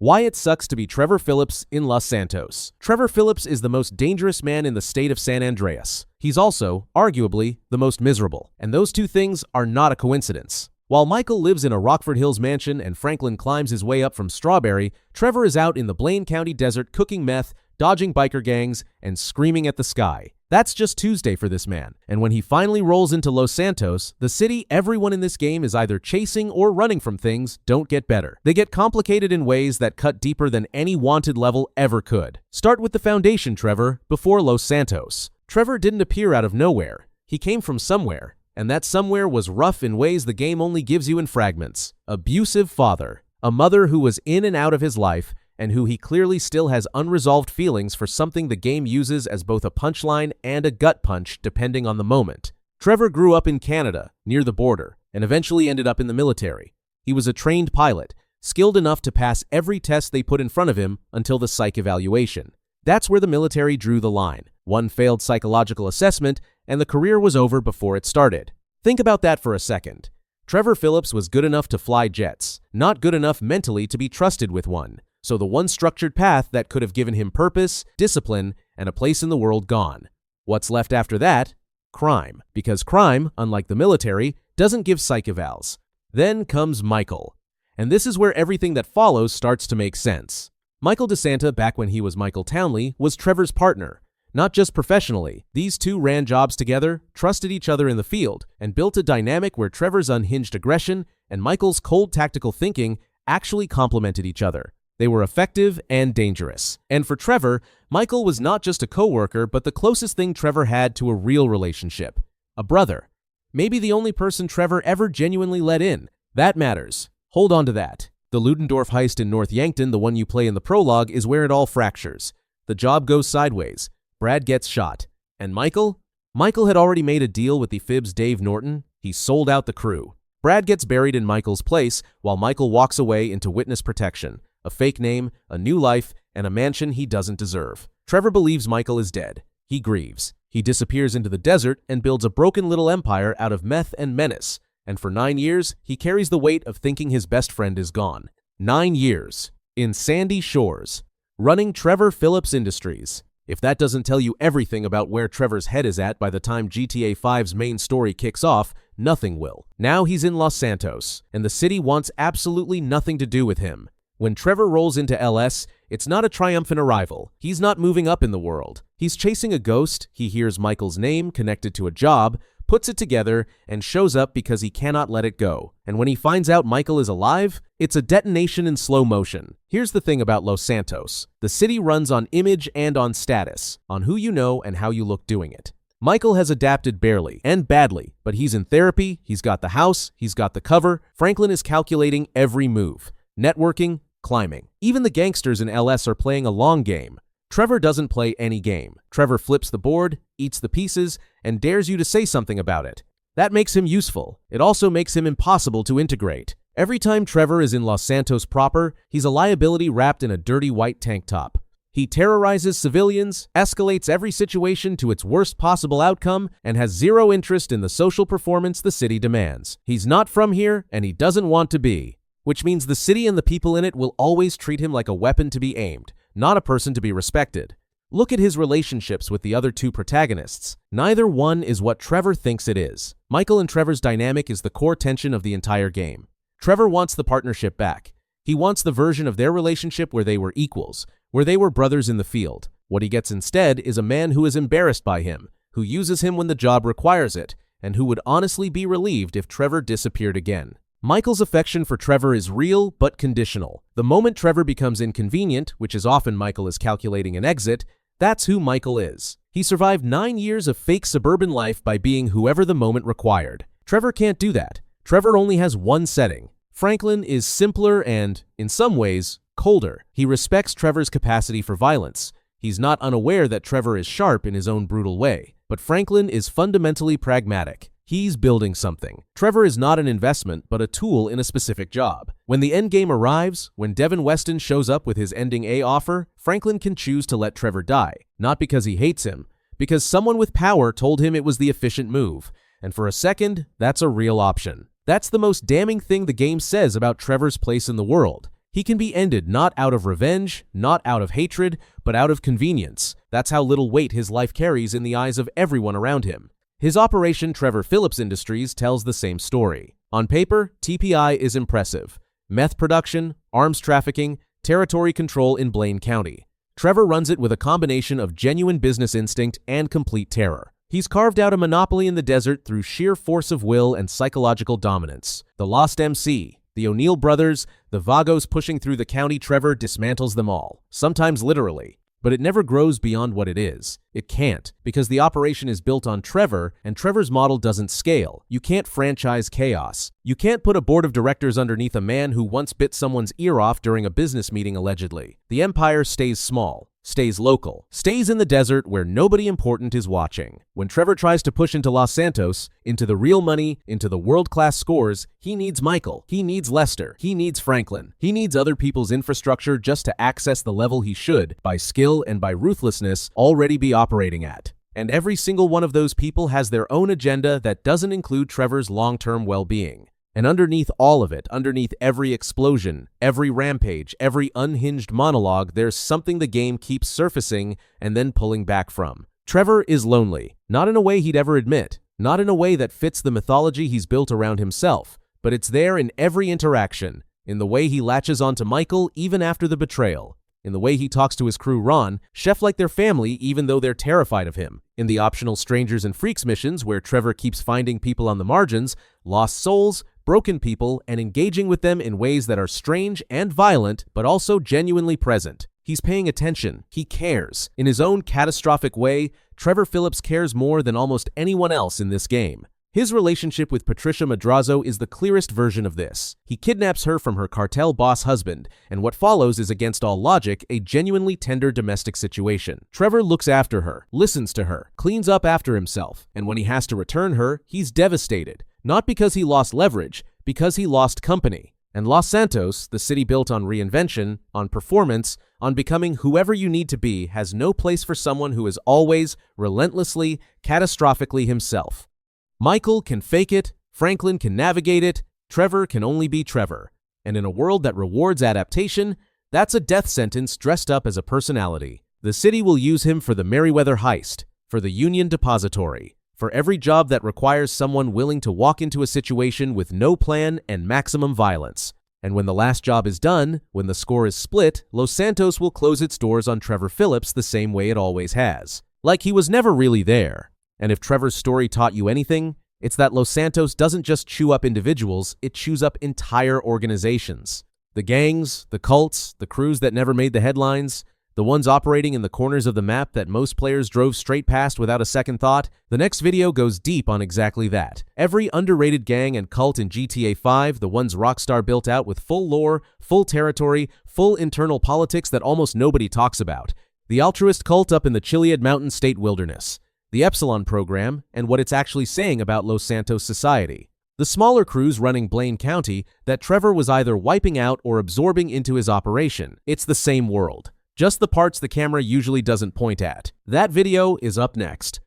Why it sucks to be Trevor Phillips in Los Santos. Trevor Phillips is the most dangerous man in the state of San Andreas. He's also, arguably, the most miserable. And those two things are not a coincidence. While Michael lives in a Rockford Hills mansion and Franklin climbs his way up from Strawberry, Trevor is out in the Blaine County desert cooking meth, dodging biker gangs, and screaming at the sky. That's just Tuesday for this man, and when he finally rolls into Los Santos, the city everyone in this game is either chasing or running from things don't get better. They get complicated in ways that cut deeper than any wanted level ever could. Start with the foundation, Trevor, before Los Santos. Trevor didn't appear out of nowhere. He came from somewhere, and that somewhere was rough in ways the game only gives you in fragments. Abusive father, a mother who was in and out of his life, and who he clearly still has unresolved feelings for, something the game uses as both a punchline and a gut punch depending on the moment. Trevor grew up in Canada, near the border, and eventually ended up in the military. He was a trained pilot, skilled enough to pass every test they put in front of him until the psych evaluation. That's where the military drew the line. One failed psychological assessment, and the career was over before it started. Think about that for a second. Trevor Phillips was good enough to fly jets, not good enough mentally to be trusted with one. So the one structured path that could have given him purpose, discipline, and a place in the world gone. What's left after that? Crime. Because crime, unlike the military, doesn't give psych evals. Then comes Michael. And this is where everything that follows starts to make sense. Michael DeSanta, back when he was Michael Townley, was Trevor's partner. Not just professionally, these two ran jobs together, trusted each other in the field, and built a dynamic where Trevor's unhinged aggression and Michael's cold tactical thinking actually complemented each other. They were effective and dangerous. And for Trevor, Michael was not just a coworker, but the closest thing Trevor had to a real relationship. A brother. Maybe the only person Trevor ever genuinely let in. That matters. Hold on to that. The Ludendorff heist in North Yankton, the one you play in the prologue, is where it all fractures. The job goes sideways. Brad gets shot. And Michael? Michael had already made a deal with the Fibs Dave Norton. He sold out the crew. Brad gets buried in Michael's place, while Michael walks away into witness protection. A fake name, a new life, and a mansion he doesn't deserve. Trevor believes Michael is dead. He grieves. He disappears into the desert and builds a broken little empire out of meth and menace. And for 9 years, he carries the weight of thinking his best friend is gone. 9 years. In Sandy Shores. Running Trevor Phillips Industries. If that doesn't tell you everything about where Trevor's head is at by the time GTA 5's main story kicks off, nothing will. Now he's in Los Santos, and the city wants absolutely nothing to do with him. When Trevor rolls into LS, it's not a triumphant arrival. He's not moving up in the world. He's chasing a ghost. He hears Michael's name connected to a job, puts it together, and shows up because he cannot let it go. And when he finds out Michael is alive, it's a detonation in slow motion. Here's the thing about Los Santos. The city runs on image and on status, on who you know and how you look doing it. Michael has adapted barely and badly, but he's in therapy, he's got the house, he's got the cover. Franklin is calculating every move. Networking, climbing. Even the gangsters in LS are playing a long game. Trevor doesn't play any game. Trevor flips the board, eats the pieces, and dares you to say something about it. That makes him useful. It also makes him impossible to integrate. Every time Trevor is in Los Santos proper, he's a liability wrapped in a dirty white tank top. He terrorizes civilians, escalates every situation to its worst possible outcome, and has zero interest in the social performance the city demands. He's not from here, and he doesn't want to be. Which means the city and the people in it will always treat him like a weapon to be aimed, not a person to be respected. Look at his relationships with the other two protagonists. Neither one is what Trevor thinks it is. Michael and Trevor's dynamic is the core tension of the entire game. Trevor wants the partnership back. He wants the version of their relationship where they were equals, where they were brothers in the field. What he gets instead is a man who is embarrassed by him, who uses him when the job requires it, and who would honestly be relieved if Trevor disappeared again. Michael's affection for Trevor is real but conditional. The moment Trevor becomes inconvenient, which is often Michael is calculating an exit, that's who Michael is. He survived 9 years of fake suburban life by being whoever the moment required. Trevor can't do that. Trevor only has one setting. Franklin is simpler and, in some ways, colder. He respects Trevor's capacity for violence. He's not unaware that Trevor is sharp in his own brutal way. But Franklin is fundamentally pragmatic. He's building something. Trevor is not an investment, but a tool in a specific job. When the endgame arrives, when Devin Weston shows up with his ending A offer, Franklin can choose to let Trevor die. Not because he hates him, because someone with power told him it was the efficient move. And for a second, that's a real option. That's the most damning thing the game says about Trevor's place in the world. He can be ended not out of revenge, not out of hatred, but out of convenience. That's how little weight his life carries in the eyes of everyone around him. His operation, Trevor Phillips Industries, tells the same story. On paper, TPI is impressive. Meth production, arms trafficking, territory control in Blaine County. Trevor runs it with a combination of genuine business instinct and complete terror. He's carved out a monopoly in the desert through sheer force of will and psychological dominance. The Lost MC, the O'Neill brothers, the Vagos pushing through the county, Trevor dismantles them all, sometimes literally. But it never grows beyond what it is. It can't, because the operation is built on Trevor, and Trevor's model doesn't scale. You can't franchise chaos. You can't put a board of directors underneath a man who once bit someone's ear off during a business meeting, allegedly. The empire stays small, stays local, stays in the desert where nobody important is watching. When Trevor tries to push into Los Santos, into the real money, into the world-class scores, he needs Michael, he needs Lester, he needs Franklin, he needs other people's infrastructure just to access the level he should, by skill and by ruthlessness, already be operating at. And every single one of those people has their own agenda that doesn't include Trevor's long-term well-being. And underneath all of it, underneath every explosion, every rampage, every unhinged monologue, there's something the game keeps surfacing and then pulling back from. Trevor is lonely, not in a way he'd ever admit, not in a way that fits the mythology he's built around himself, but it's there in every interaction, in the way he latches onto Michael even after the betrayal, in the way he talks to his crew Ron, chef like their family even though they're terrified of him, in the optional Strangers and Freaks missions where Trevor keeps finding people on the margins, lost souls, broken people, and engaging with them in ways that are strange and violent, but also genuinely present. He's paying attention. He cares. In his own catastrophic way, Trevor Phillips cares more than almost anyone else in this game. His relationship with Patricia Madrazo is the clearest version of this. He kidnaps her from her cartel boss husband, and what follows is, against all logic, a genuinely tender domestic situation. Trevor looks after her, listens to her, cleans up after himself, and when he has to return her, he's devastated. Not because he lost leverage, because he lost company. And Los Santos, the city built on reinvention, on performance, on becoming whoever you need to be, has no place for someone who is always, relentlessly, catastrophically himself. Michael can fake it, Franklin can navigate it, Trevor can only be Trevor. And in a world that rewards adaptation, that's a death sentence dressed up as a personality. The city will use him for the Merryweather heist, for the Union Depository, for every job that requires someone willing to walk into a situation with no plan and maximum violence. And when the last job is done, when the score is split, Los Santos will close its doors on Trevor Phillips the same way it always has. Like he was never really there. And if Trevor's story taught you anything, it's that Los Santos doesn't just chew up individuals, it chews up entire organizations. The gangs, the cults, the crews that never made the headlines, the ones operating in the corners of the map that most players drove straight past without a second thought. The next video goes deep on exactly that. Every underrated gang and cult in GTA 5, the ones Rockstar built out with full lore, full territory, full internal politics that almost nobody talks about. The altruist cult up in the Chiliad Mountain State Wilderness. The Epsilon program, and what it's actually saying about Los Santos society. The smaller crews running Blaine County that Trevor was either wiping out or absorbing into his operation. It's the same world. Just the parts the camera usually doesn't point at. That video is up next.